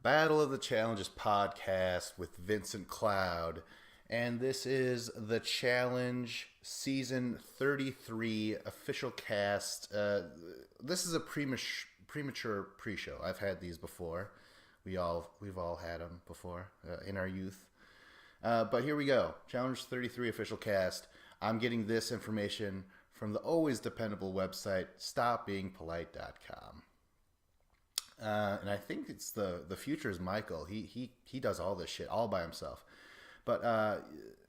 Battle of the Challenges podcast with Vincent Cloud. And this is the Challenge Season 33 official cast. This is a premature pre-show. I've had these before. We've all had them before in our youth. But here we go. Challenge 33 official cast. I'm getting this information from the always dependable website, stopbeingpolite.com. And I think it's the future's Michael. He does all this shit all by himself. But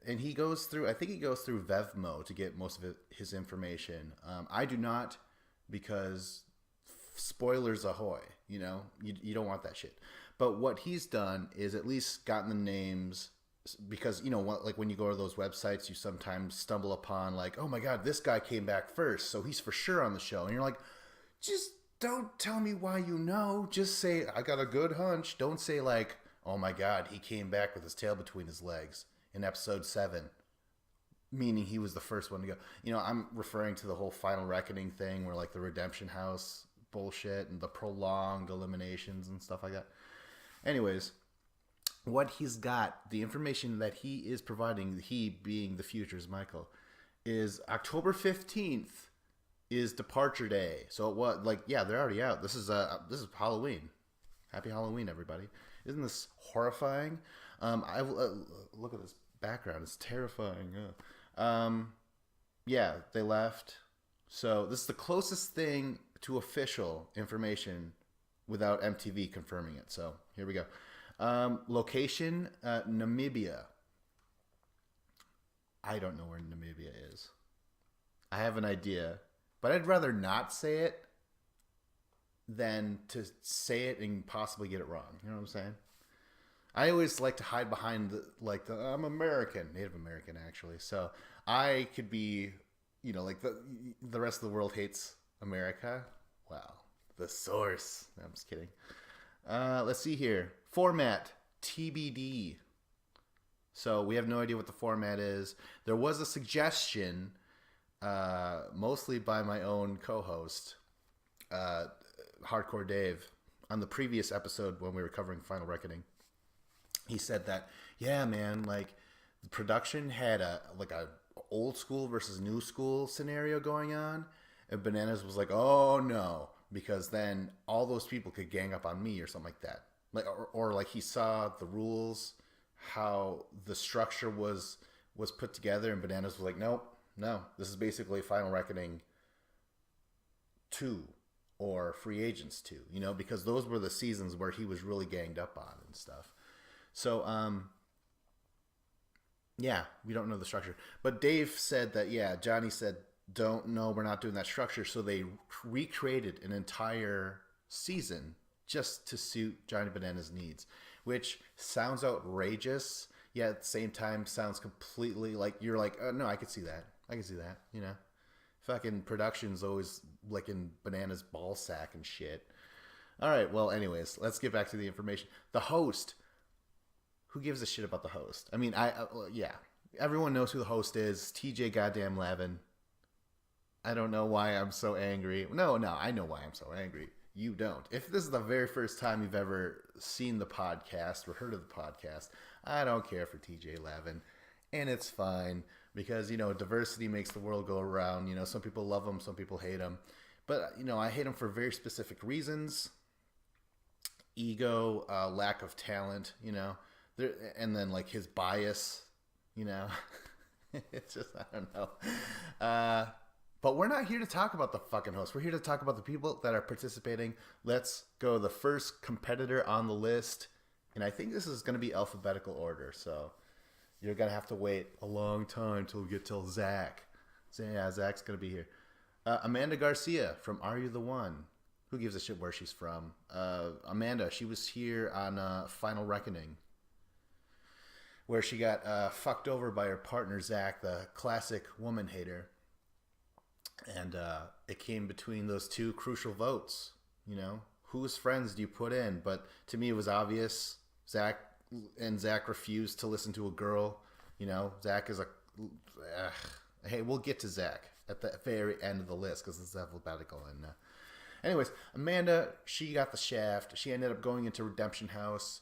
and he goes through. I think he goes through Vevmo to get most of his information. I do not, because spoilers ahoy. You know, you don't want that shit. But what he's done is at least gotten the names, because you know what, like when you go to those websites, you sometimes stumble upon like, oh my god, this guy came back first, so he's for sure on the show, and you're like, just don't tell me why you know. Just say, I got a good hunch. Don't say like, oh my god, he came back with his tail between his legs in episode 7. Meaning he was the first one to go. You know, I'm referring to the whole Final Reckoning thing where like the Redemption House bullshit and the prolonged eliminations and stuff like that. Anyways, what he's got, the information that he is providing, he being the future's Michael, is October 15th. Is Departure Day. So what? Like, yeah, they're already out. This is Halloween. Happy Halloween, everybody! Isn't this horrifying? Look at this background. It's terrifying. Yeah, they left. So this is the closest thing to official information without MTV confirming it. So here we go. Location: Namibia. I don't know where Namibia is. I have an idea. But I'd rather not say it than to say it and possibly get it wrong. You know what I'm saying? I always like to hide behind I'm American, Native American actually. So I could be, you know, like the rest of the world hates America. Wow, the source. No, I'm just kidding. Let's see here. Format TBD. So we have no idea what the format is. There was a suggestion. Mostly by my own co-host, Hardcore Dave, on the previous episode when we were covering Final Reckoning. He said that, yeah, man, like the production had a old school versus new school scenario going on, and Bananas was like, oh no, because then all those people could gang up on me or something like that. Like or like he saw the rules, how the structure was put together, and Bananas was like, nope. No, this is basically Final Reckoning 2 or Free Agents 2, you know, because those were the seasons where he was really ganged up on and stuff. So, yeah, we don't know the structure. But Dave said that, yeah, Johnny said, we're not doing that structure. So they recreated an entire season just to suit Johnny Bananas' needs, which sounds outrageous, yet at the same time sounds completely like, you're like, no, I could see that. I can see that, you know. Fucking production's always licking Bananas' ball sack and shit. All right, well, anyways, let's get back to the information. The host. Who gives a shit about the host? I mean, yeah. Everyone knows who the host is. TJ Goddamn Lavin. I don't know why I'm so angry. No, I know why I'm so angry. You don't. If this is the very first time you've ever seen the podcast or heard of the podcast, I don't care for TJ Lavin. And it's fine. Because, you know, diversity makes the world go around. You know, some people love him, some people hate him. But, you know, I hate him for very specific reasons. Ego, lack of talent, you know. And then, like, his bias, you know. It's just, I don't know. But we're not here to talk about the fucking host. We're here to talk about the people that are participating. Let's go. The first competitor on the list. And I think this is going to be alphabetical order, so... You're going to have to wait a long time till we get till Zach. So, yeah, Zach's going to be here. Amanda Garcia from Are You the One? Who gives a shit where she's from? Amanda, she was here on Final Reckoning, where she got fucked over by her partner, Zach, the classic woman hater. And it came between those two crucial votes. You know, whose friends do you put in? But to me, it was obvious. Zach refused to listen to a girl. You know, Zach is hey, we'll get to Zach at the very end of the list because it's alphabetical. And Anyways, Amanda, she got the shaft. She ended up going into Redemption House.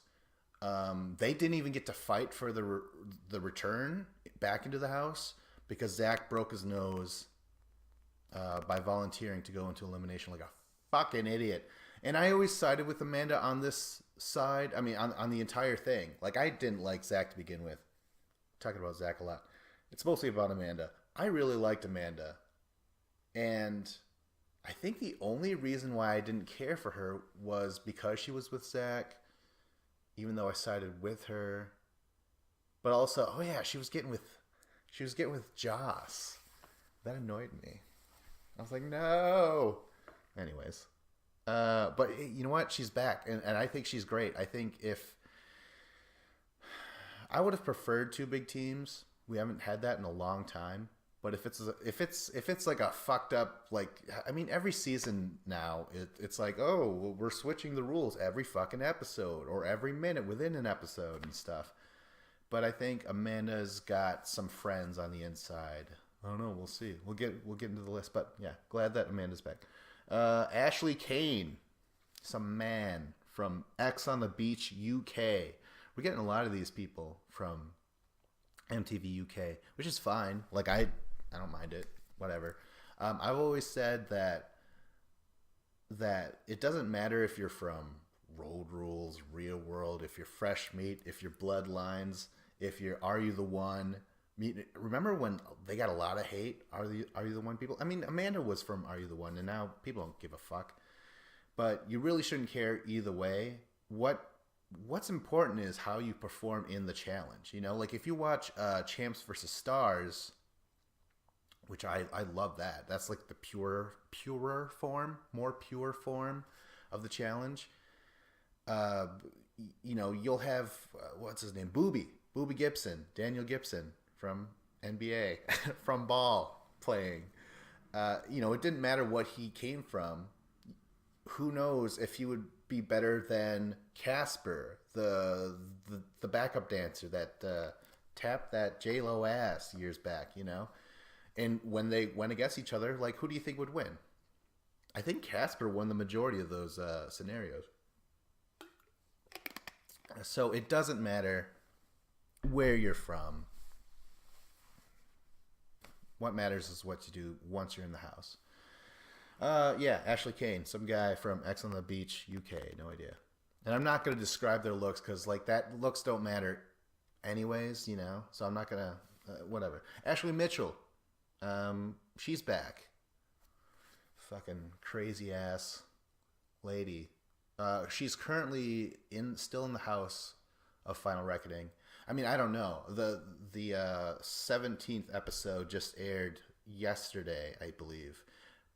They didn't even get to fight for the return back into the house because Zach broke his nose by volunteering to go into elimination like a fucking idiot. And I always sided with Amanda on this side. I mean, on the entire thing. Like, I didn't like Zach to begin with. I'm talking about Zach a lot. It's mostly about Amanda. I really liked Amanda. And I think the only reason why I didn't care for her was because she was with Zach, even though I sided with her. But also, oh yeah, she was getting with Joss. That annoyed me. I was like, no. Anyways. But you know what? She's back, and I think she's great. I think if I would have preferred two big teams. We haven't had that in a long time. But if it's like a fucked up, like, I mean, every season now it's like, oh, well, we're switching the rules every fucking episode or every minute within an episode and stuff. But I think Amanda's got some friends on the inside. I don't know. We'll see. We'll get into the list. But yeah, glad that Amanda's back. Ashley Kane, some man from X on the Beach, UK. We're getting a lot of these people from MTV UK, which is fine. Like, I don't mind it. Whatever. I've always said that it doesn't matter if you're from Road Rules, Real World, if you're Fresh Meat, if you're Bloodlines, if you're Are You the One. Remember when they got a lot of hate? Are you the one people? I mean, Amanda was from Are You the One, and now people don't give a fuck. But you really shouldn't care either way. What's important is how you perform in the challenge. You know, like if you watch Champs versus Stars, which I love that. That's like the more pure form of the challenge. You know, you'll have what's his name, Booby Gibson, Daniel Gibson from NBA, from Ball playing. You know, it didn't matter what he came from. Who knows if he would be better than Casper, the backup dancer that tapped that J-Lo ass years back, you know? And when they went against each other, like, who do you think would win? I think Casper won the majority of those scenarios. So it doesn't matter where you're from. What matters is what you do once you're in the house. Yeah, Ashley Kane, some guy from X on the Beach, UK, no idea. And I'm not going to describe their looks because, like, that looks don't matter anyways, you know? So I'm not going to, whatever. Ashley Mitchell, she's back. Fucking crazy ass lady. She's currently still in the house of Final Reckoning. I mean, I don't know. The 17th episode just aired yesterday, I believe,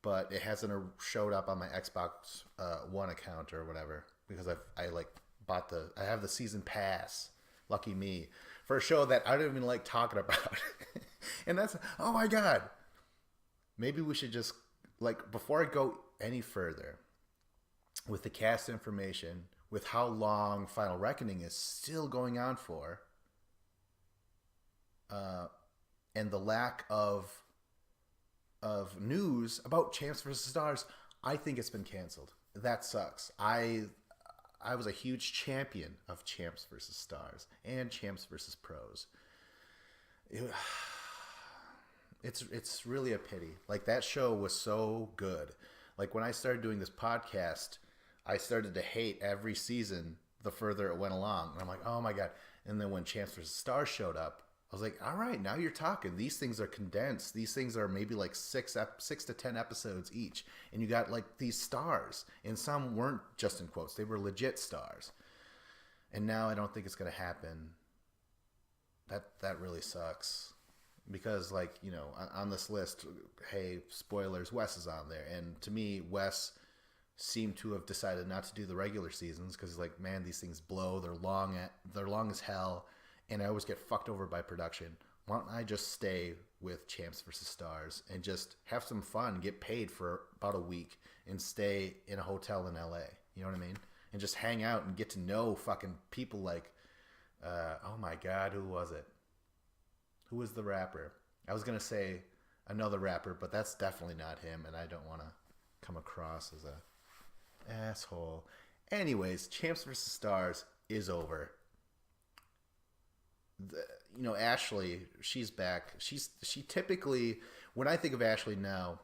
but it hasn't showed up on my Xbox One account or whatever because I have the season pass. Lucky me for a show that I don't even like talking about. And that's, oh my god. Maybe we should just, like, before I go any further with the cast information, with how long Final Reckoning is still going on for, and the lack of news about Champs vs. Stars, I think it's been canceled. That sucks. I was a huge champion of Champs vs. Stars and Champs vs. Pros. It's really a pity. Like, that show was so good. Like, when I started doing this podcast, I started to hate every season the further it went along. And I'm like, oh my god. And then when Champs vs. Stars showed up, I was like, all right, now you're talking. These things are condensed. These things are maybe like 6 to 10 episodes each. And you got, like, these stars. And some weren't just in quotes. They were legit stars. And now I don't think it's going to happen. That really sucks. Because, like, you know, on this list, hey, spoilers, Wes is on there. And to me, Wes seemed to have decided not to do the regular seasons because, like, man, these things blow. They're long as hell. And I always get fucked over by production. Why don't I just stay with Champs vs. Stars and just have some fun, get paid for about a week, and stay in a hotel in LA? You know what I mean? And just hang out and get to know fucking people like, oh my god, who was it? Who was the rapper? I was going to say another rapper, but that's definitely not him, and I don't want to come across as a Asshole. Anyways, Champs vs. Stars is over. The, Ashley, she's back. She typically, when I think of Ashley now,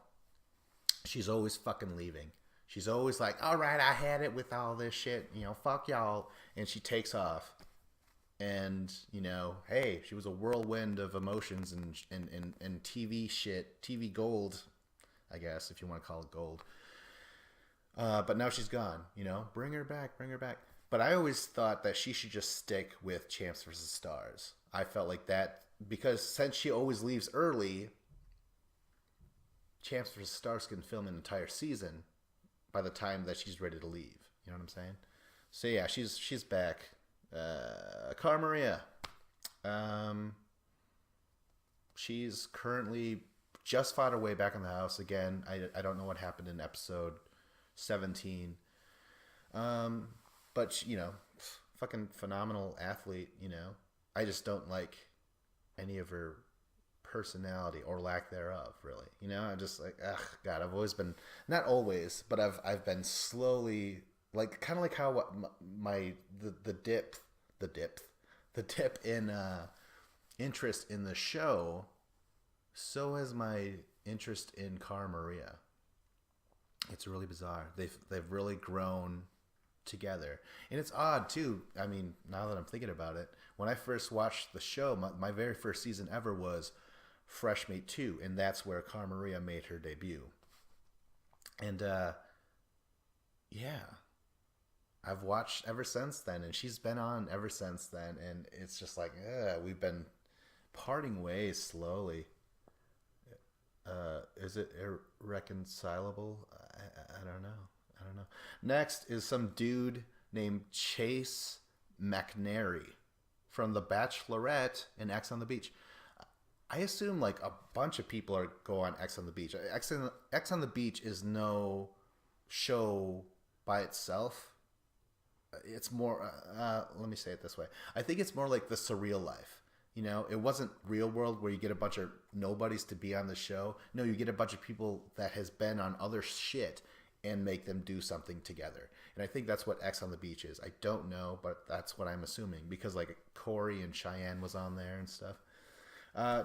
she's always fucking leaving. She's always like, all right, I had it with all this shit, fuck y'all. And she takes off. And, hey, she was a whirlwind of emotions and TV shit, TV gold, I guess, if you want to call it gold. But now she's gone, bring her back, bring her back. But I always thought that she should just stick with Champs vs. Stars. I felt like that because since she always leaves early, Champs vs. Stars can film an entire season by the time that she's ready to leave. You know what I'm saying? So yeah, she's back. Cara Maria. She's currently just fought her way back in the house again. I don't know what happened in episode 17. But fucking phenomenal athlete. I just don't like any of her personality or lack thereof, really. I'm just like, ugh, God, I've always been, not always, but I've been slowly, like, kind of like how the dip in interest in the show, so has my interest in Cara Maria. It's really bizarre. They've really grown together, and it's odd too. I mean, now that I'm thinking about it, when I first watched the show, my very first season ever was Fresh Meat 2, and that's where Cara Maria made her debut. And yeah, I've watched ever since then, and she's been on ever since then, and it's just like, we've been parting ways slowly. Is it irreconcilable? I don't know. Next is some dude named Chase McNary from The Bachelorette and X on the Beach. I assume like a bunch of people go on X on the Beach. X on the Beach is no show by itself. It's more, let me say it this way. I think it's more like The Surreal Life. It wasn't Real World where you get a bunch of nobodies to be on the show. No, you get a bunch of people that has been on other shit and make them do something together. And I think that's what X on the Beach is. I don't know, but that's what I'm assuming because like Corey and Cheyenne was on there and stuff.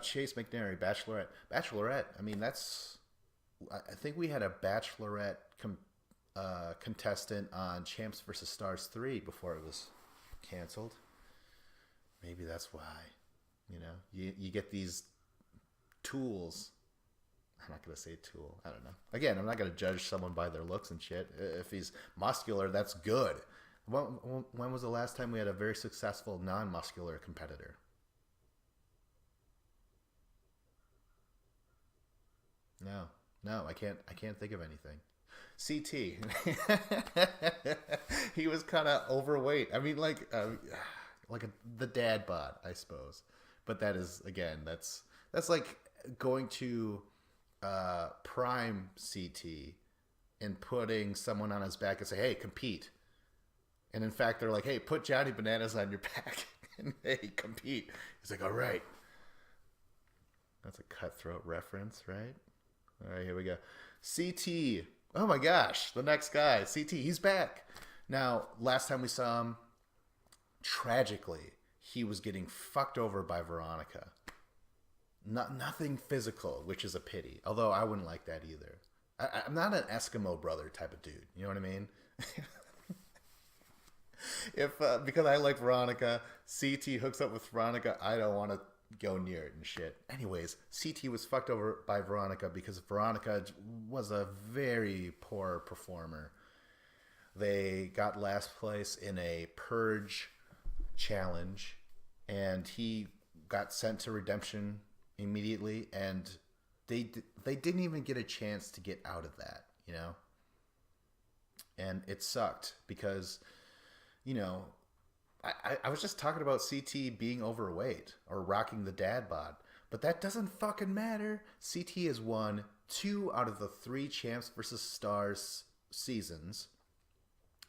Chase McNary, Bachelorette. I mean, I think we had a Bachelorette contestant on Champs vs. Stars 3 before it was canceled. Maybe that's why. You get these tools. I'm not going to say tool. I don't know. Again, I'm not going to judge someone by their looks and shit. If he's muscular, that's good. When was the last time we had a very successful non-muscular competitor? No, I can't think of anything. CT. He was kind of overweight. I mean, the dad bod, I suppose. But that is, again, that's like going to prime CT and putting someone on his back and say, hey, compete. And in fact, they're like, hey, put Johnny Bananas on your back and hey, compete. He's like, all right. That's a Cutthroat reference, right? All right, here we go. CT. Oh my gosh, the next guy. CT, he's back. Now, last time we saw him, tragically, he was getting fucked over by Veronica. Nothing physical, which is a pity. Although I wouldn't like that either. I'm not an Eskimo brother type of dude. You know what I mean? Because I like Veronica, CT hooks up with Veronica, I don't want to go near it and shit. Anyways, CT was fucked over by Veronica because Veronica was a very poor performer. They got last place in a purge challenge, and he got sent to redemption immediately, and they didn't even get a chance to get out of that, and it sucked because I was just talking about CT being overweight or rocking the dad bod, but that doesn't fucking matter. CT has won 2 out of the 3 Champs vs. Stars seasons,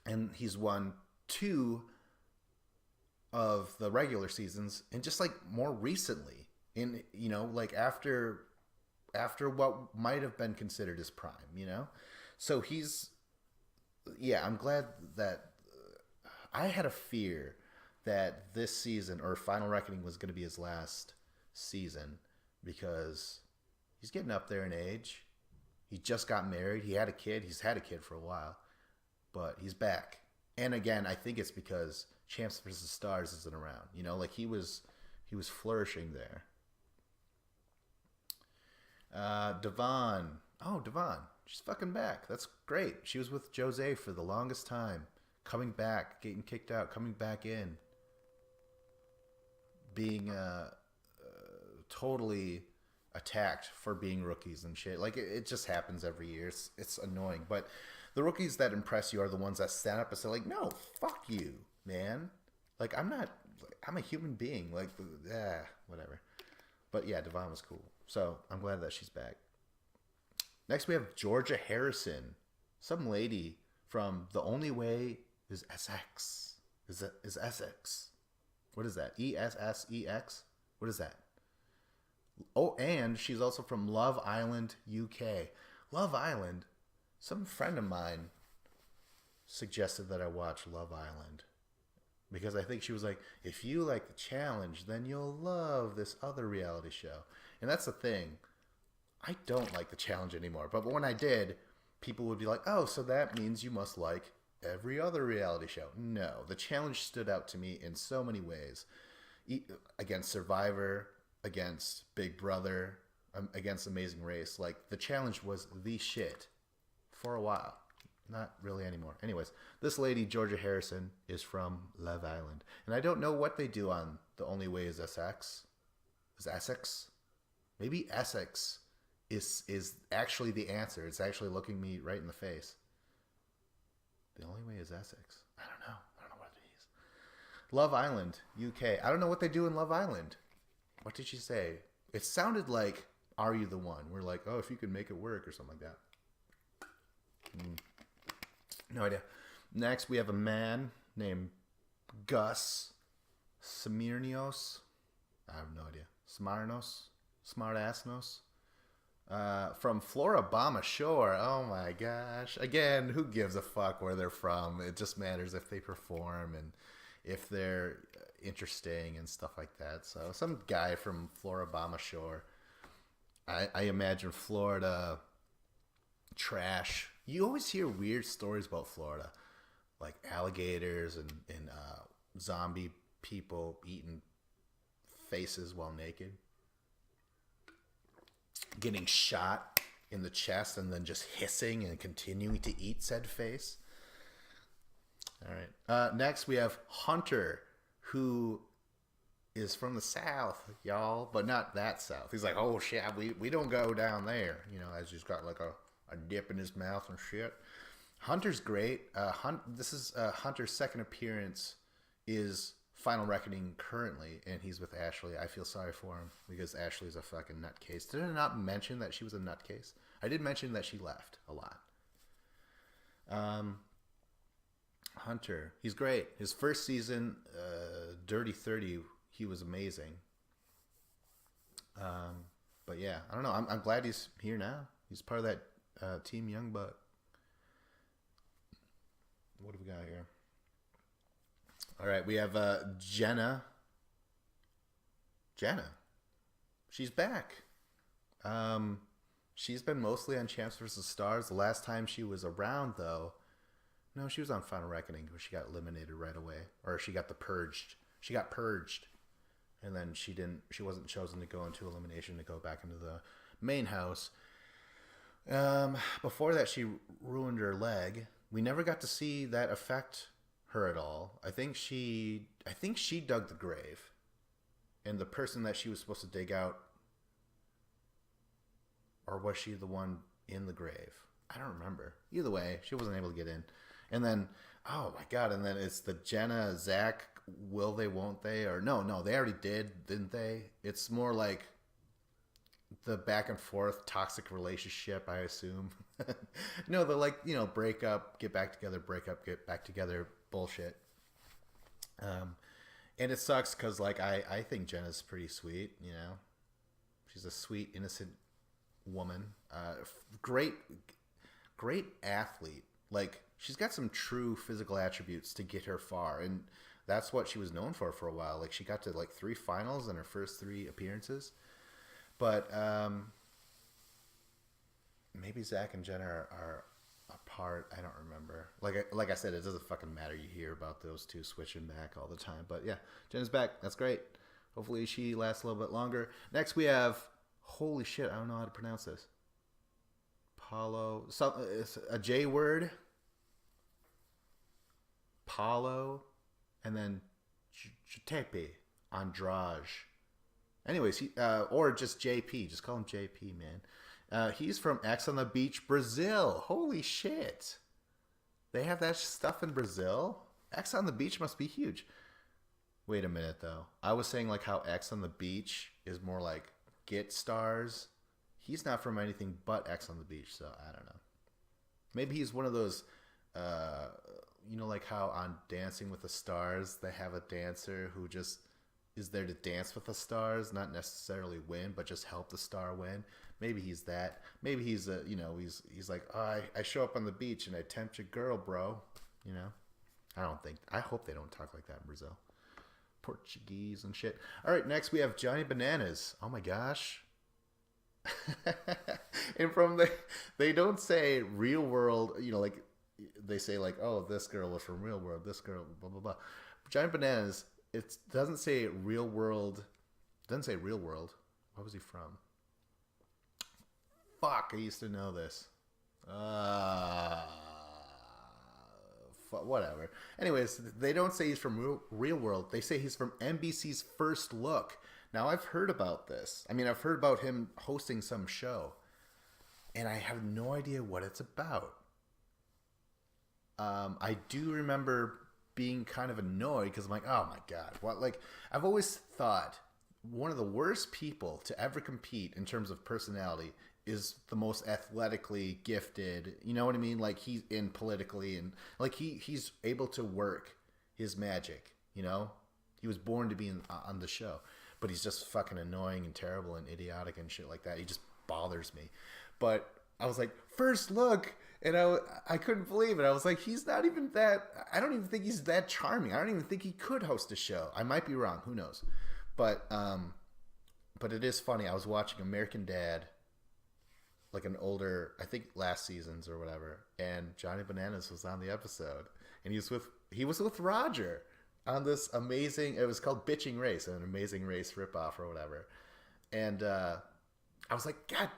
and he's won 2 of the regular seasons, and just like more recently, in like after what might have been considered his prime, so he's yeah, I'm glad that I had a fear that this season or Final Reckoning was going to be his last season because he's getting up there in age. He just got married. He had a kid. He's had a kid for a while, but he's back. And again, I think it's because Champs vs. Stars isn't around. You know, like he was flourishing there. Devon. Oh, Devon. She's fucking back. That's great. She was with Jose for the longest time. Coming back, getting kicked out, coming back in. Being totally attacked for being rookies and shit. Like, it just happens every year. It's annoying. But the rookies that impress you are the ones that stand up and say, like, no, fuck you, man. Like, I'm a human being. Like, whatever. But yeah, Devon was cool. So I'm glad that she's back. Next, we have Georgia Harrison, some lady from The Only Way is Essex. Is Essex? What is that? ESSEX? What is that? Oh, and she's also from Love Island, UK. Love Island. Some friend of mine suggested that I watch Love Island because I think she was like, if you like the challenge, then you'll love this other reality show. And that's the thing. I don't like the challenge anymore. But when I did, people would be like, oh, so that means you must like every other reality show. No, the challenge stood out to me in so many ways. Against Survivor, against Big Brother, against Amazing Race. Like, the challenge was the shit for a while. Not really anymore. Anyways, this lady, Georgia Harrison, is from Love Island. And I don't know what they do on The Only Way is Essex. Is Essex? Maybe Essex is actually the answer. It's actually looking me right in the face. The Only Way is Essex. I don't know. I don't know what it is. Love Island, UK. I don't know what they do in Love Island. What did she say? It sounded like Are You the One? We're like, oh, if you could make it work or something like that. No idea. Next, we have a man named Gus Smirnios. I have no idea. Smartassnos. From Floribama Shore. Oh my gosh. Again, who gives a fuck where they're from? It just matters if they perform and if they're interesting and stuff like that. So some guy from Floribama Shore. I imagine Florida trash. You always hear weird stories about Florida. Like alligators and zombie people eating faces while naked. Getting shot in the chest and then just hissing and continuing to eat said face. All right. Next, we have Hunter, who is from the South, y'all, but not that South. He's like, oh, shit, we don't go down there. You know, as he's got like a dip in his mouth and shit. Hunter's great. This is Hunter's second appearance is Final Reckoning currently, and he's with Ashley. I feel sorry for him because Ashley's a fucking nutcase. Did I not mention that she was a nutcase? I did mention that she left a lot. Hunter, he's great. His first season, Dirty 30, he was amazing. But yeah, I don't know. I'm glad he's here now. He's part of that Team Young Buck. What do we got here? All right, we have Jenna. Jenna, she's back. She's been mostly on Champs vs. Stars. The last time she was around, though, no, she was on Final Reckoning, where she got eliminated right away, or she got purged. She got purged, and then she wasn't chosen to go into elimination to go back into the main house. Before that, she ruined her leg. We never got to see that affect her at all. I think she dug the grave, and the person that she was supposed to dig out, or was she the one in the grave? I don't remember. Either way, she wasn't able to get in. And then, oh my god! And then it's the Jenna, Zach. Will they? Won't they? Or no, they already did, didn't they? It's more like the back and forth toxic relationship, I assume. No, the break up, get back together, break up, get back together bullshit. And it sucks because I think Jenna's pretty sweet, you know. She's a sweet, innocent woman. Great athlete. Like, she's got some true physical attributes to get her far, and that's what she was known for a while. Like she got to like 3 finals in her first 3 appearances, but maybe Zach and Jen are apart. I don't remember. Like I said, it doesn't fucking matter. You hear about those two switching back all the time, but yeah, Jen is back. That's great. Hopefully she lasts a little bit longer. Next we have, holy shit, I don't know how to pronounce this. Paulo, it's a J word. Paulo, and then Giuseppe Andrade. Anyways, or just JP. Just call him JP, man. He's from X on the Beach, Brazil. Holy shit. They have that stuff in Brazil? X on the Beach must be huge. Wait a minute, though. I was saying like how X on the Beach is more like Get Stars. He's not from anything but X on the Beach, so I don't know. Maybe he's one of those, you know, like how on Dancing with the Stars, they have a dancer who just is there to dance with the stars, not necessarily win, but just help the star win. Maybe he's that. Maybe he's you know, he's like, oh, I show up on the beach and I tempt your girl, bro. You know, I hope they don't talk like that in Brazil. Portuguese and shit. All right, next we have Johnny Bananas. Oh my gosh. And they don't say real world, you know, like they say like, oh, this girl was from real world, this girl, blah blah blah. Johnny Bananas, it doesn't say real world. Doesn't say real world. Where was he from? Fuck, I used to know this. Whatever. Anyways, they don't say he's from real world. They say he's from NBC's First Look. Now, I've heard about this. I mean, I've heard about him hosting some show, and I have no idea what it's about. I do remember being kind of annoyed because I'm like, oh my God. What? Like, I've always thought one of the worst people to ever compete in terms of personality is the most athletically gifted. You know what I mean? Like, he's in politically, and like he's able to work his magic, you know? He was born to be on the show. But he's just fucking annoying and terrible and idiotic and shit like that. He just bothers me. But I was like, First Look, and I couldn't believe it. I was like, he's not even that. I don't even think he's that charming. I don't even think he could host a show. I might be wrong. Who knows? But it is funny. I was watching American Dad, like an older, I think last season's or whatever, and Johnny Bananas was on the episode, and he was with Roger on this amazing, it was called Bitching Race, an Amazing Race ripoff or whatever. And I was like, God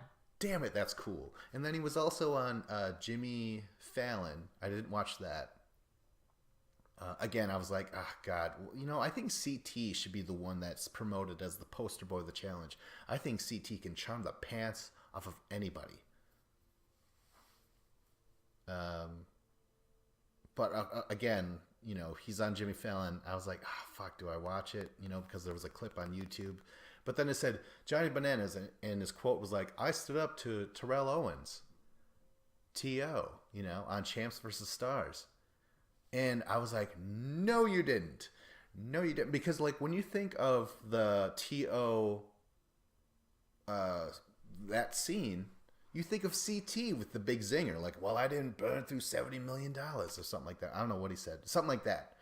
damn it, that's cool. And then he was also on Jimmy Fallon. I didn't watch that. Again, I was like, oh, God. You know, I think CT should be the one that's promoted as the poster boy of the challenge. I think CT can charm the pants off of anybody. But again, you know, he's on Jimmy Fallon. I was like, fuck, do I watch it? You know, because there was a clip on YouTube. But then it said Johnny Bananas, and his quote was like, I stood up to Terrell Owens, T.O., you know, on Champs vs. Stars. And I was like, no, you didn't. No, you didn't. Because, like, when you think of the T.O., that scene, you think of CT with the big zinger, like, well, I didn't burn through $70 million or something like that. I don't know what he said. Something like that.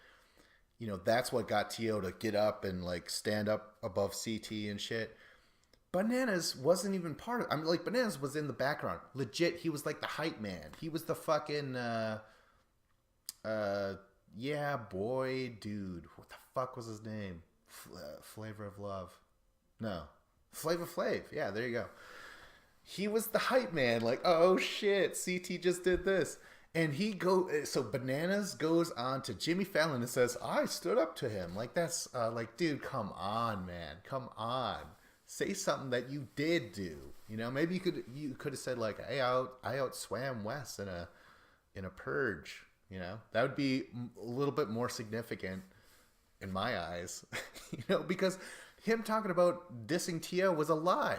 You know, that's what got T.O. to get up and, like, stand up above CT and shit. Bananas wasn't even part of it. I mean, like, Bananas was in the background. Legit, he was, like, the hype man. He was the fucking, yeah, boy, dude. What the fuck was his name? Flavor of Love. No. Flavor Flav. Yeah, there you go. He was the hype man, like, oh shit, CT just did this. And so Bananas goes on to Jimmy Fallon and says, I stood up to him. Like, that's, like, dude, come on, man. Come on. Say something that you did do. You know, maybe you could have said, like, hey, I outswam Wes in a purge. You know, that would be a little bit more significant in my eyes. You know, because him talking about dissing T.O. was a lie.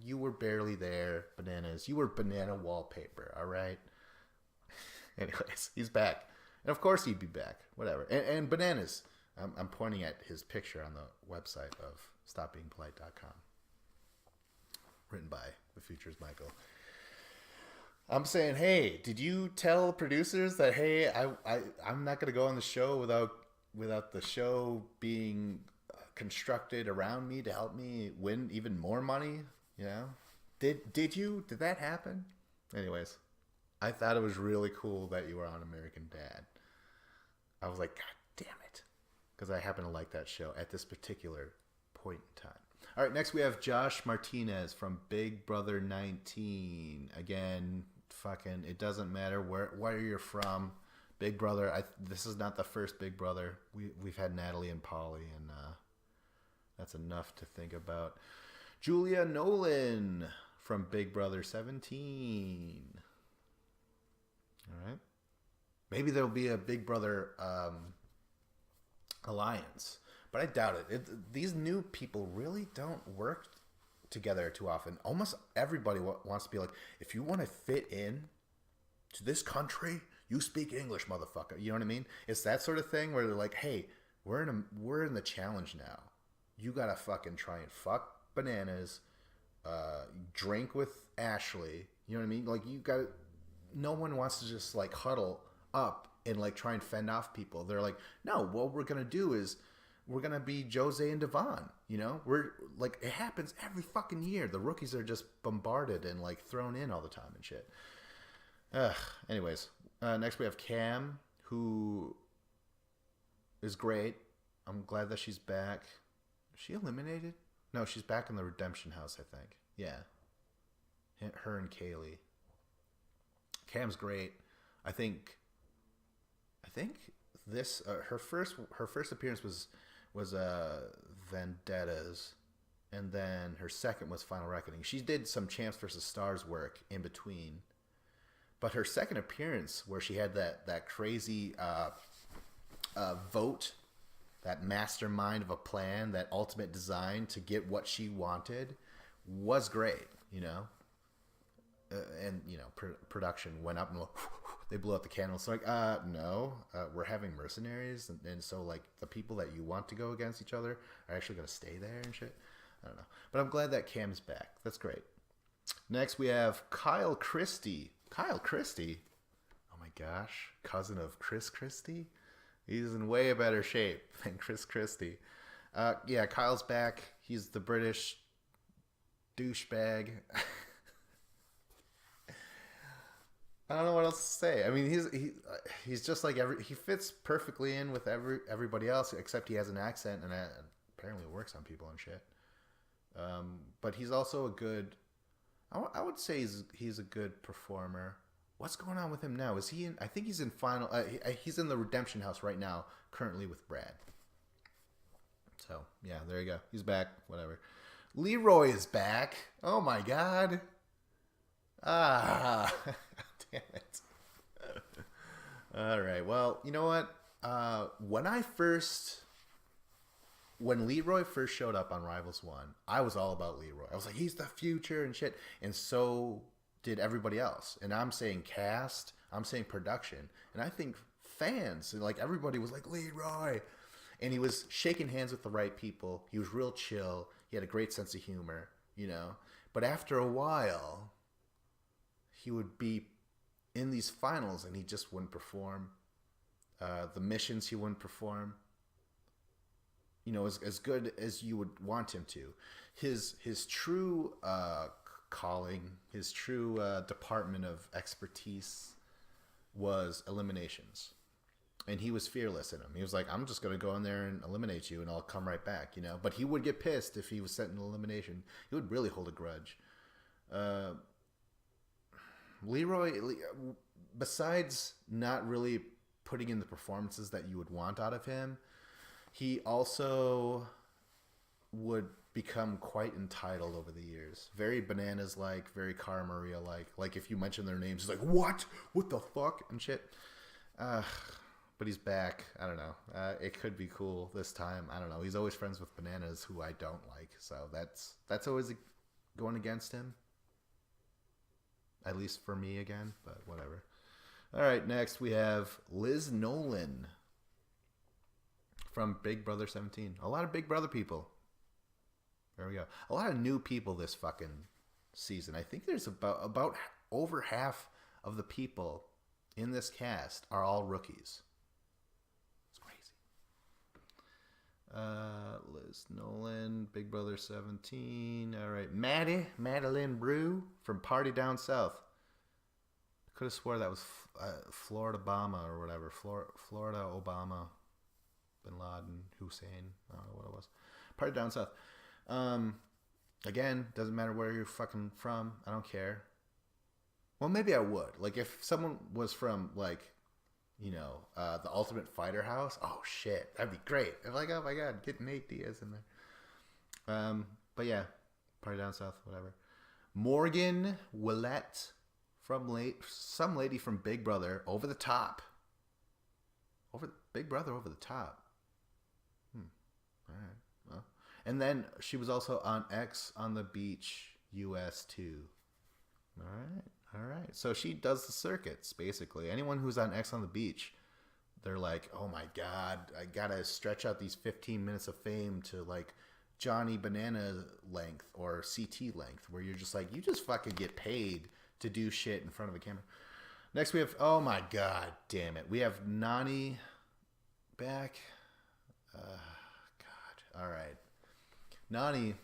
You were barely there, Bananas. You were banana wallpaper, all right? Anyways, he's back. And of course he'd be back. Whatever. And Bananas, I'm pointing at his picture on the website of stopbeingpolite.com. Written by The Future's Michael. I'm saying, hey, did you tell producers that hey, I'm not gonna go on the show without the show being constructed around me to help me win even more money? You know, did that happen? Anyways, I thought it was really cool that you were on American Dad. I was like, God damn it, because I happen to like that show at this particular point in time. All right, next we have Josh Martinez from Big Brother 19. Again, fucking, it doesn't matter where you're from. Big Brother. This is not the first Big Brother. We've had Natalie and Polly, and that's enough to think about. Julia Nolan from Big Brother 17. All right. Maybe there'll be a Big Brother alliance, but I doubt it. These new people really don't work together too often. Almost everybody wants to be like, if you want to fit in to this country, you speak English, motherfucker. You know what I mean? It's that sort of thing where they're like, hey, we're in the challenge now. You gotta fucking try and fuck bananas, drink with Ashley. You know what I mean? Like you got. No one wants to just like huddle up and like try and fend off people. They're like, no, what we're gonna do is we're gonna be Jose and Devon. You know, we're like, it happens every fucking year. The rookies are just bombarded and like thrown in all the time and shit. Anyways, next we have Cam, who is great. I'm glad that she's back. Is she eliminated? No, she's back in the Redemption House, I think. Yeah. Her and Kaylee. Cam's great. I think this her first appearance was Vendettas, and then her second was Final Reckoning. She did some Champs versus Stars work in between, but her second appearance, where she had that crazy vote, that mastermind of a plan, that ultimate design to get what she wanted, was great. You know. And you know, production went up and they blew out the candles. So like, no, we're having mercenaries, and so like the people that you want to go against each other are actually going to stay there and shit. I don't know, but I'm glad that Cam's back. That's great. Next we have Kyle Christie. Kyle Christie, oh my gosh, cousin of Chris Christie. He's in way better shape than Chris Christie. Yeah, Kyle's back. He's the British douchebag. I don't know what else to say. I mean, he's just like he fits perfectly in with everybody else, except he has an accent, and apparently it works on people and shit. But he's also a good. I would say he's a good performer. What's going on with him now? Is he in? I think he's in final. He's in the Redemption House right now, currently with Brad. So yeah, there you go. He's back. Whatever. Leroy is back. Oh my god. Ah. Damn it. All right. Well, you know what? When Leroy first showed up on Rivals 1, I was all about Leroy. I was like, he's the future and shit. And so did everybody else. And I'm saying cast, I'm saying production. And I think fans, like everybody was like, Leroy. And he was shaking hands with the right people. He was real chill. He had a great sense of humor, you know. But after a while, he would be in these finals and he just wouldn't perform. The missions he wouldn't perform, you know, as good as you would want him to. His true calling, his true department of expertise was eliminations, and he was fearless in them. He was like, I'm just going to go in there and eliminate you and I'll come right back, you know. But he would get pissed if he was sent in elimination. He would really hold a grudge. Leroy, besides not really putting in the performances that you would want out of him, he also would become quite entitled over the years. Very Bananas-like, very Cara Maria-like. Like, if you mention their names, he's like, what? What the fuck? And shit. But he's back. I don't know. It could be cool this time. I don't know. He's always friends with Bananas, who I don't like. So that's always going against him. At least for me again, but whatever. All right, next we have Liz Nolan from Big Brother 17. A lot of Big Brother people. There we go. A lot of new people this fucking season. I think there's about over half of the people in this cast are all rookies. It's crazy. Liz Nolan, Big Brother 17. All right. Madeline Brew from Party Down South. I could have swore that was Florida Obama or whatever. Florida Obama, Bin Laden, Hussein. I don't know what it was. Party Down South. Again, doesn't matter where you're fucking from. I don't care. Well, maybe I would. Like, if someone was from, like, you know, the Ultimate Fighter house. Oh, shit. That'd be great. I'm like, oh, my God. Get Nate Diaz in there. But, yeah. Party Down South, whatever. Morgan Willette from some lady from Big Brother. Over the Top. Big Brother Over the Top. All right. Well. And then she was also on X on the Beach US 2. All right. So she does the circuits, basically. Anyone who's on X on the Beach, they're like, oh my God, I gotta stretch out these 15 minutes of fame to like Johnny Banana length or CT length, where you're just like, you just fucking get paid to do shit in front of a camera. Next we have, oh my God, damn it. We have Nany back. God. All right. Nany,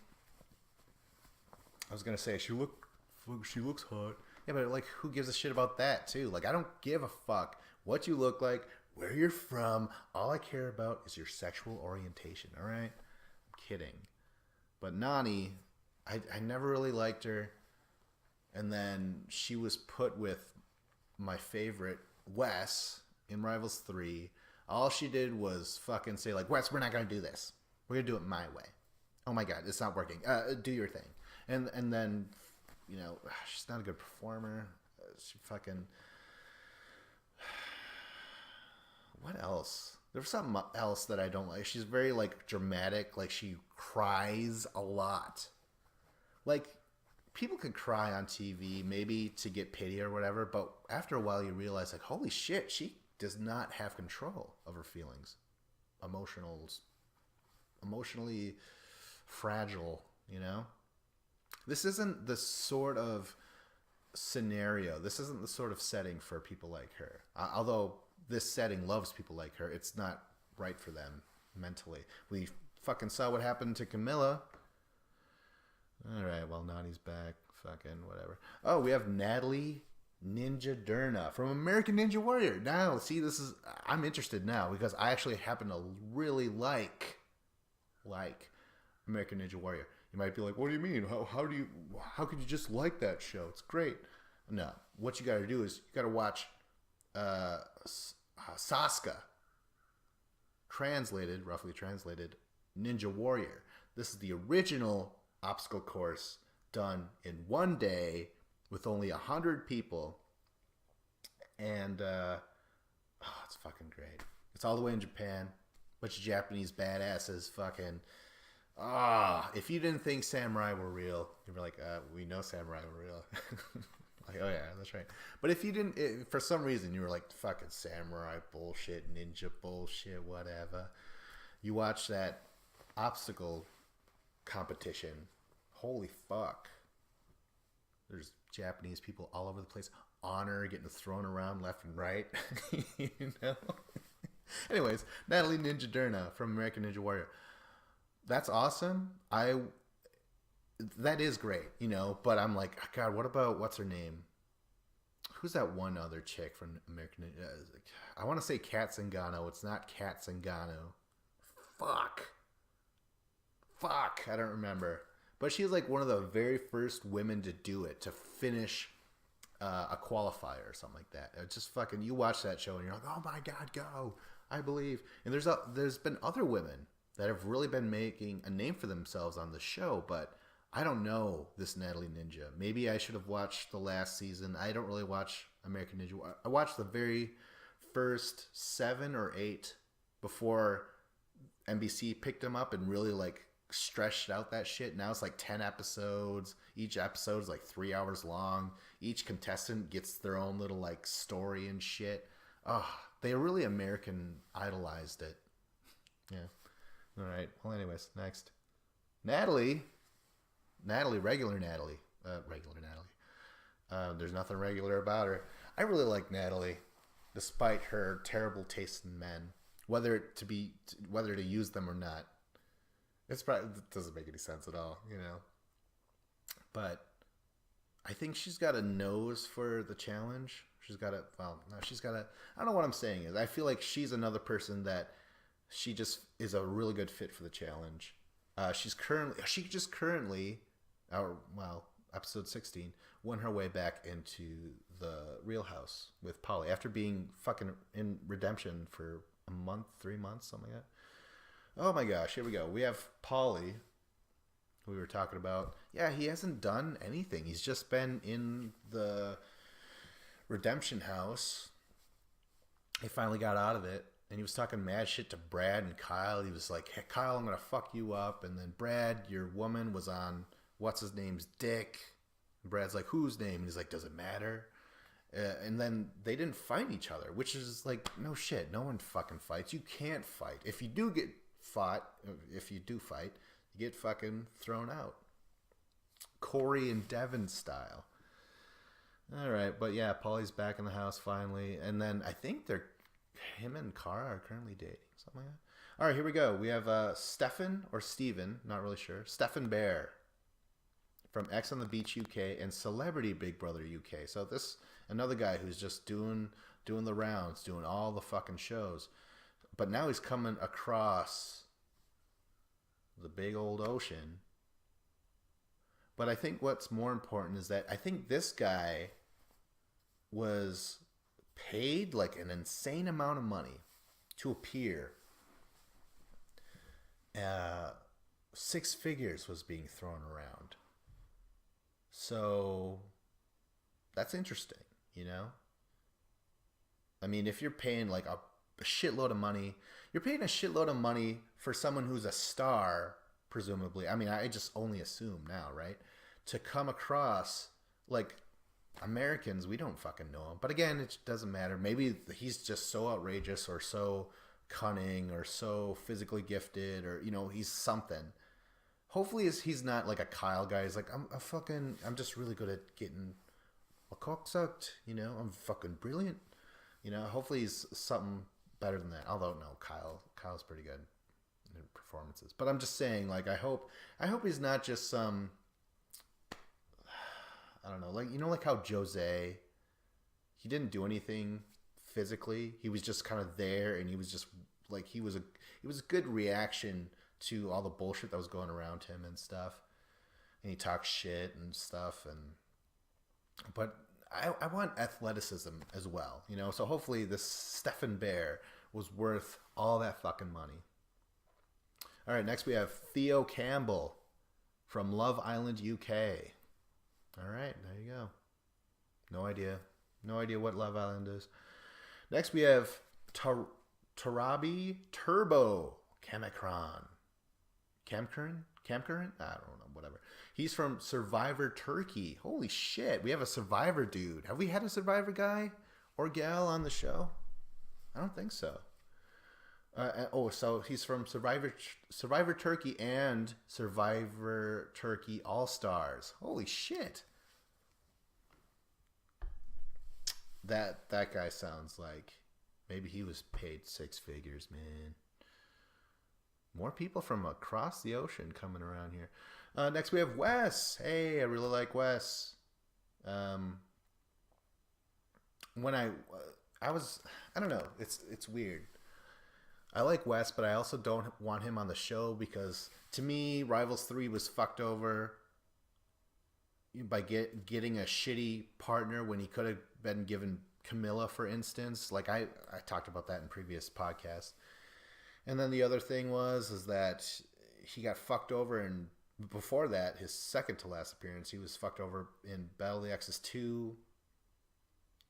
I was gonna say she looks hot. Yeah, but like, who gives a shit about that too? Like, I don't give a fuck what you look like, where you're from. All I care about is your sexual orientation. All right, I'm kidding. But Nany, I never really liked her, and then she was put with my favorite Wes in Rivals 3. All she did was fucking say like, Wes, we're not gonna do this. We're gonna do it my way. Oh my God, it's not working. Do your thing. And then, you know, she's not a good performer. She fucking... What else? There's something else that I don't like. She's very, like, dramatic. Like, she cries a lot. Like, people can cry on TV, maybe to get pity or whatever, but after a while you realize, like, holy shit, she does not have control of her feelings. Emotionally fragile, you know? This isn't the sort of scenario. This isn't the sort of setting for people like her. Although this setting loves people like her, it's not right for them mentally. We fucking saw what happened to Camilla. All right, well, Nany's back. Fucking whatever. Oh, we have Natalie Ninja Durna from American Ninja Warrior. Now, see, I'm interested now because I actually happen to really like American Ninja Warrior. You might be like, what do you mean? How could you just like that show? It's great. No, what you got to do is you got to watch Sasuke, roughly translated, Ninja Warrior. This is the original obstacle course done in one day with only 100 people. And it's fucking great. It's all the way in Japan. Bunch of Japanese badasses fucking... if you didn't think samurai were real, you'd be like, we know samurai were real. Like, oh yeah, that's right. But if you didn't, for some reason, you were like, fucking samurai bullshit, ninja bullshit, whatever. You watch that obstacle competition. Holy fuck. There's Japanese people all over the place. Honor getting thrown around left and right. You know? Anyways, Natalie Ninja Durna from American Ninja Warrior. That's awesome. That is great, you know, but I'm like, God, what about, what's her name? Who's that one other chick from American Ninja? I want to say Kat Zingano. It's not Kat Zingano. Fuck. I don't remember. But she's like one of the very first women to do it, to finish a qualifier or something like that. It's just fucking, you watch that show and you're like, oh my God, go. I believe. And there's been other women that have really been making a name for themselves on the show, but I don't know this Natalie Ninja. Maybe I should have watched the last season. I don't really watch American Ninja. I watched the very first 7 or 8 before NBC picked them up and really like stretched out that shit. Now it's like 10 episodes. Each episode is like 3 hours long. Each contestant gets their own little like story and shit. Oh, they really American idolized it. Yeah. All right. Well, anyways, next. Natalie, regular Natalie. There's nothing regular about her. I really like Natalie, despite her terrible taste in men, whether to use them or not. It doesn't make any sense at all, you know. But I think she's got a nose for the challenge. She's got a well, no, she's got a. I don't know what I'm saying is. I feel like she's another person that she just is a really good fit for the challenge. She just currently, or well, episode 16, won her way back into the Real House with Polly after being fucking in redemption for a month, 3 months, something like that. Oh my gosh, here we go. We have Polly, who we were talking about. Yeah, he hasn't done anything. He's just been in the redemption house. He finally got out of it, and he was talking mad shit to Brad and Kyle. He was like, "Hey, Kyle, I'm gonna fuck you up." And then Brad, your woman, was on what's his name's dick. And Brad's like, "Whose name?" And he's like, "Does it matter?" And then they didn't fight each other, which is like, no shit. No one fucking fights. You can't fight. If you do fight, you get fucking thrown out. Corey and Devin style. All right, but yeah, Paulie's back in the house finally, and then I think him and Cara are currently dating, something like that. All right, here we go. We have Stefan or Steven, not really sure. Stefan Bear from X on the Beach UK and Celebrity Big Brother UK. So this another guy who's just doing the rounds, doing all the fucking shows, but now he's coming across the big old ocean. But I think what's more important is that I think this guy was paid like an insane amount of money to appear. 6 figures was being thrown around. So that's interesting, you know? I mean, if you're paying like a shitload of money, you're paying a shitload of money for someone who's a star, presumably. I mean, I just only assume now, right? To come across like Americans, we don't fucking know him. But again, it doesn't matter. Maybe he's just so outrageous or so cunning or so physically gifted or, you know, he's something. Hopefully he's not like a Kyle guy. He's like, I'm just really good at getting a cock sucked. You know, I'm fucking brilliant. You know, hopefully he's something better than that. Although, no, Kyle's pretty good in performances. But I'm just saying, like, I hope he's not just some, I don't know, like, you know, like how Jose, he didn't do anything physically. He was just kind of there, and he was just like, it was a good reaction to all the bullshit that was going around him and stuff. And he talked shit and stuff, but I want athleticism as well, you know. So hopefully this Stefan Bear was worth all that fucking money. All right, next we have Theo Campbell from Love Island UK. All right, there you go. No idea what Love Island is. Next we have Tarabi Turbo Kamikaran. Kamkaran? I don't know, whatever. He's from Survivor Turkey. Holy shit, we have a Survivor dude. Have we had a Survivor guy or gal on the show? I don't think so. So he's from Survivor Turkey and Survivor Turkey All-Stars. Holy shit. That guy sounds like maybe he was paid 6 figures, man. More people from across the ocean coming around here. Next we have Wes. Hey, I really like Wes. When I don't know. It's weird. I like Wes, but I also don't want him on the show because to me, Rivals 3 was fucked over by getting a shitty partner when he could have been given Camilla, for instance. Like I talked about that in previous podcasts. And then the other thing is that he got fucked over, and before that, his second to last appearance, he was fucked over in Battle of the Exes 2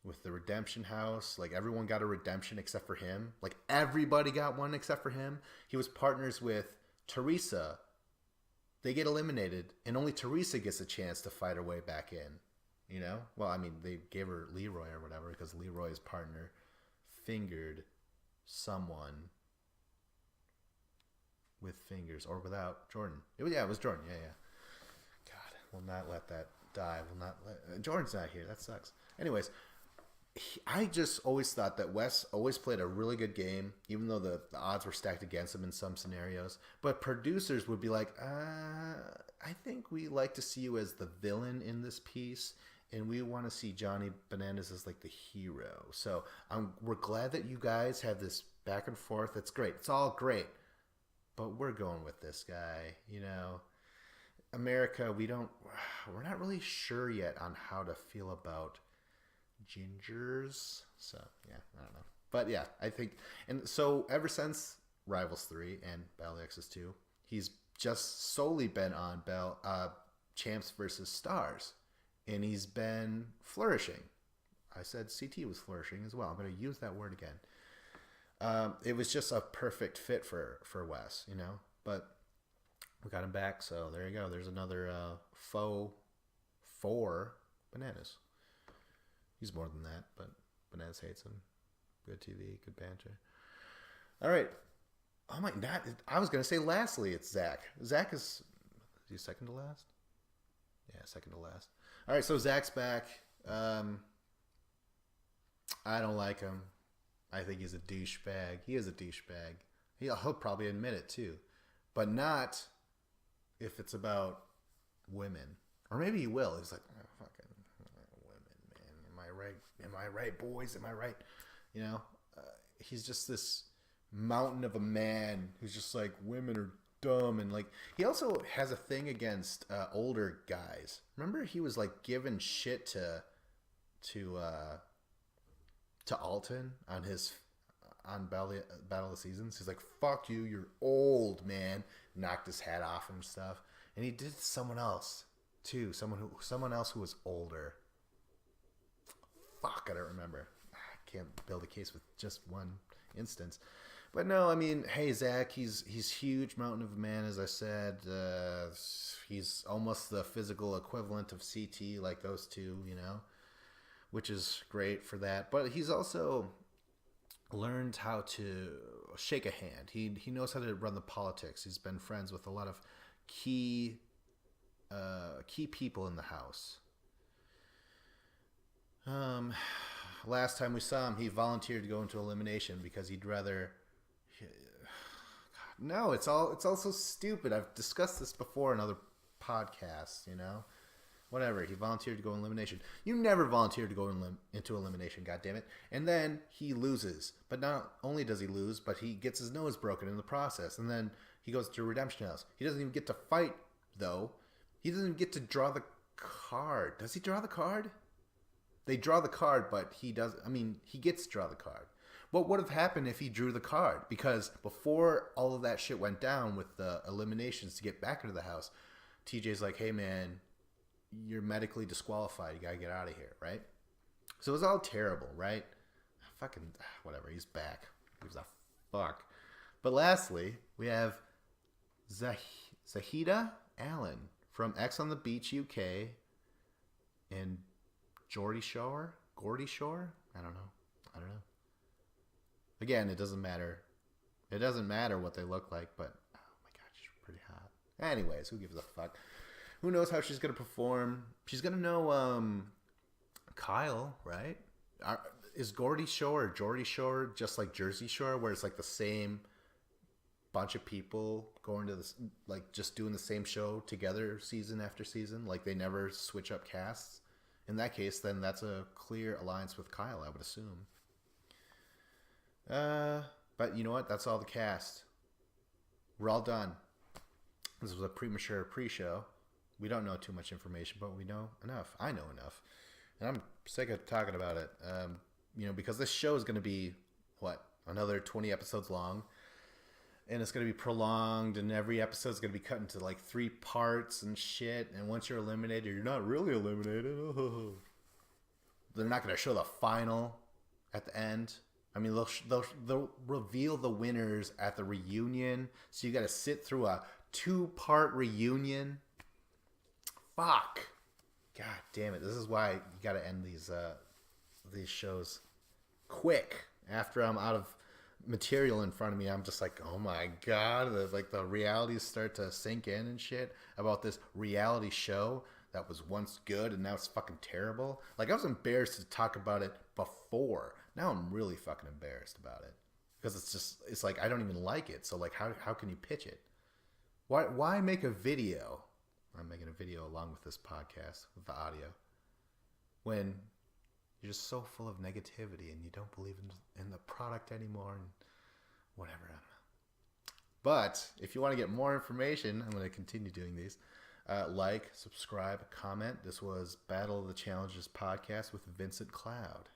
with the Redemption House. Like, everyone got a redemption except for him. Like, everybody got one except for him. He was partners with Teresa. They get eliminated, and only Teresa gets a chance to fight her way back in. You know? Well, I mean, they gave her Leroy or whatever because Leroy's partner fingered someone with fingers or without Jordan. It was Jordan. Yeah. God, we'll not let that die. Jordan's not here. That sucks. Anyways, I just always thought that Wes always played a really good game, even though the odds were stacked against him in some scenarios. But producers would be like, I think we like to see you as the villain in this piece, and we want to see Johnny Bananas as like the hero. So we're glad that you guys have this back and forth. It's great. It's all great. But we're going with this guy, you know. America, we're not really sure yet on how to feel about gingers. So yeah, I don't know, but yeah, I think, and so ever since Rivals 3 and Battle of the Exes 2, he's just solely been on Champs versus Stars, and he's been flourishing. I said CT was flourishing as well. I'm going to use that word again. It was just a perfect fit for Wes, you know, but we got him back, so there you go. There's another faux for Bananas. He's more than that, but Bananas hates him. Good TV, good banter. All right. Oh my God. I was going to say lastly, it's Zach. Zach is he second to last? Yeah, second to last. All right, so Zach's back. I don't like him. I think he's a douchebag. He is a douchebag. He'll probably admit it too. But not if it's about women. Or maybe he will. He's like, oh, fucking women, man. Am I right? Am I right, boys? Am I right? You know? He's just this mountain of a man who's just like, women are dumb. And like, he also has a thing against older guys. Remember he was like giving shit to Alton on Battle of the Seasons. He's like, fuck you, you're old, man. Knocked his hat off and stuff. And he did someone else too. Someone else who was older. Fuck, I don't remember. I can't build a case with just one instance. But no, I mean, hey, Zach, he's huge, mountain of a man, as I said. He's almost the physical equivalent of CT, like those two, you know, which is great for that. But he's also learned how to shake a hand. He knows how to run the politics. He's been friends with a lot of key people in the house. Last time we saw him, he volunteered to go into elimination because he'd rather. No, it's also stupid. I've discussed this before in other podcasts. You know. Whatever, he volunteered to go in elimination. You never volunteered to go into elimination, goddammit. And then he loses. But not only does he lose, but he gets his nose broken in the process. And then he goes to Redemption House. He doesn't even get to fight, though. He doesn't even get to draw the card. Does he draw the card? They draw the card, but he does. I mean, he gets to draw the card. What would have happened if he drew the card? Because before all of that shit went down with the eliminations to get back into the house, TJ's like, hey, man, you're medically disqualified. You gotta get out of here, right? So it was all terrible, right? Fucking whatever. He's back. Who gives a fuck? But lastly, we have Zahida Allen from X on the Beach, UK, and Geordie Shore. I don't know. Again, it doesn't matter. It doesn't matter what they look like, but oh my god, she's pretty hot. Anyways, who gives a fuck? Who knows how she's going to perform? She's going to know Kyle, right? Is Geordie Shore or Geordie Shore just like Jersey Shore, where it's like the same bunch of people going to this, like just doing the same show together season after season? Like they never switch up casts? In that case, then that's a clear alliance with Kyle, I would assume. But you know what? That's all the cast. We're all done. This was a premature pre-show. We don't know too much information, but we know enough. I know enough. And I'm sick of talking about it. You know, because this show is going to be, another 20 episodes long. And it's going to be prolonged, and every episode is going to be cut into like 3 parts and shit. And once you're eliminated, you're not really eliminated. Oh. They're not going to show the final at the end. I mean, they'll reveal the winners at the reunion. So you got to sit through a 2-part reunion. Fuck. God damn it. This is why you got to end these shows quick. After I'm out of material in front of me, I'm just like, oh my god. The realities start to sink in and shit about this reality show that was once good and now it's fucking terrible. Like, I was embarrassed to talk about it before. Now I'm really fucking embarrassed about it. Because it's like, I don't even like it. So, like, how can you pitch it? Why make a video? I'm making a video along with this podcast, with the audio, when you're just so full of negativity and you don't believe in the product anymore and whatever. But if you want to get more information, I'm going to continue doing these. Like, subscribe, comment. This was Battle of the Challenges podcast with Vincent Cloud.